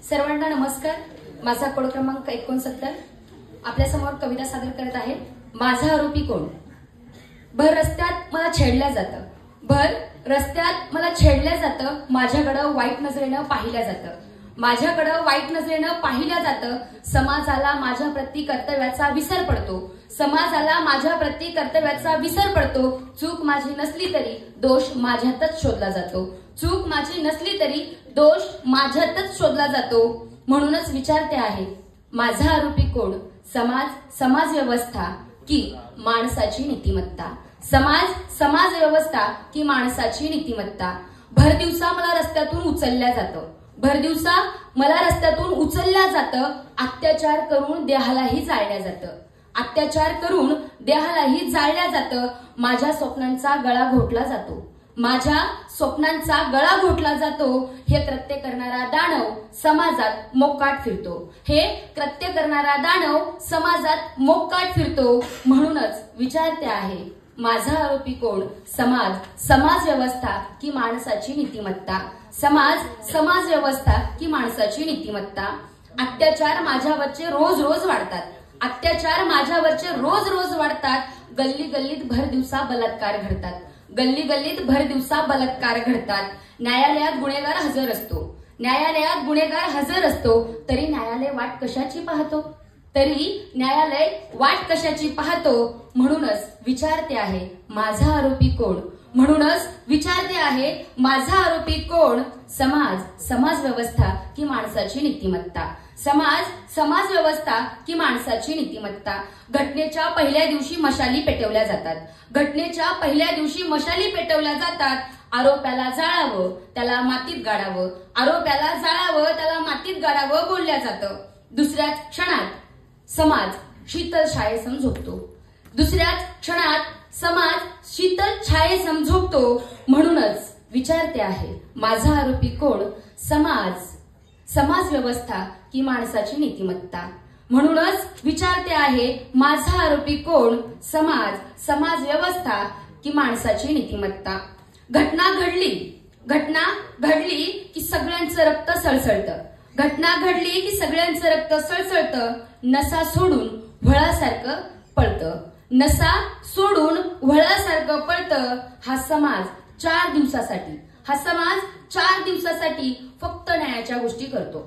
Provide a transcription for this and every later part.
सर्वांना नमस्कार। माझा कोड क्रमांक 69 आपल्या समोर कविता सादर करत आहे। माझा आरोपी कोण। भर रस्त्यात मला छेडल्या जातं, भर रस्त्यात मला छेडल्या जातं, माझ्याकडे वाईट नजरेनं पाहिलं जातं, माझ्याकडे वाईट नजरेनं पाहिलं जातं। समाजाला माझ्या प्रति कर्तव्याचा विसर पडतो, समाजाला माझ्या प्रति कर्तव्याचा विसर पडतो। चूक माझी नसली तरी दोष माझ्यातच शोधला जातो, चूक माझी नसली तरी दोष माझ्यातच शोधला जातो। म्हणूनच विचारते आहे, माझा आरोपी कोण। समाज, समाज व्यवस्था की माणसाची नीतिमत्ता, समाज, समाज व्यवस्था की माणसाची नीतिमत्ता। भर दिवसा मला रस्त्यातून उचलल्या जातं, भर दिवसा मला रस्त्यातून उचलल्या जातं। अत्याचार करून देहालाही जाळल्या जातं, अत्याचार करून देहालाही जाळल्या जातं। माझ्या स्वप्नांचा गळा घोटला जातो, माझ्या स्वप्नांचा गळा घोटला जातो। हे कृत्य करणारा दानव समाजात मोकाट फिरतो, हे कृत्य करणारा दानव समाजात मोकाट फिरतो। म्हणूनच विचारते आहे, माझा आरोपी कोण। समाज, समाज व्यवस्था की माणसाची नीतिमत्ता, समाज, समाज व्यवस्था की माणसाची नीतिमत्ता। अत्याचार माझ्यावरचे रोज रोज वाढतात, अत्याचार माझ्यावरचे रोज रोज वाढतात। गल्ली गल्लीत भर दिवसा बलात्कार घडतात, गल्ली गल्लीत भर दिवसा बलात्कार घडतात। न्यायालयात गुन्हेगार हजर असतो, न्यायालयात गुन्हेगार हजर असतो, तरी न्यायालय वाट कशाची पाहतो, तरी न्यायालय वाट कशाची पाहतो। म्हणूनच विचारते आहे, माझा आरोपी कोण। म्हणूनच विचारते आहे, माझा आरोपी कोण। समाज, समाज व्यवस्था की माणसाची नीतिमत्ता, समाज, समाज व्यवस्था की माणसाची नीतिमत्ता। घटनेच्या पहिल्या दिवशी मशाली पेटवल्या जातात, घटनेच्या पहिल्या दिवशी मशाली पेटवल्या जातात। आरोप्याला जाळावं त्याला मातीत गाडावं, आरोप्याला जाळावं त्याला मातीत गाडावं बोलल्या जातं। दुसऱ्याच क्षणात समाज शीतल छायेसम झोपतो, दुसऱ्याच क्षणात समाज शीतल छायेसम झोपतो। म्हणूनच विचारते आहे, माझा आरोपी कोण। समाज, समाज व्यवस्था की माणसाची नीतिमत्ता। म्हणूनच विचारते आहे, माझा आरोपी कोण। समाज, समाज व्यवस्था की माणसाची नीतिमत्ता। घटना घडली, घटना घडली की सगळ्यांचं रक्त सळसळतं, घटना घडली की सगळ्यांचं रक्त सळसळतं। नसा सोडून व्हळासारखं पळतं, नसा सोडून व्हळासारखं पळतं। हा समाज 4 दिवसासाठी, हा समाज 4 दिवसासाठी फक्त न्यायाच्या गोष्टी करतो,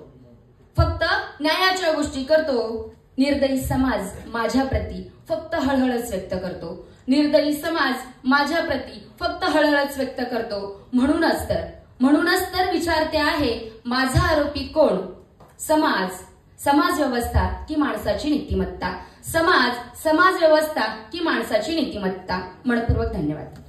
फक्त न्यायाच्या गोष्टी करतो। निर्दयी समाज माझ्या प्रती फक्त हळहळच व्यक्त करतो, निर्दयी समाज माझ्या प्रती फक्त हळहळच व्यक्त करतो। म्हणूनच तर विचारते आहे, माझा आरोपी कोण। समाज, समाज व्यवस्था की माणसाची नीतिमत्ता, समाज, समाज व्यवस्था की माणसाची नीतिमत्ता। मनपूर्वक धन्यवाद।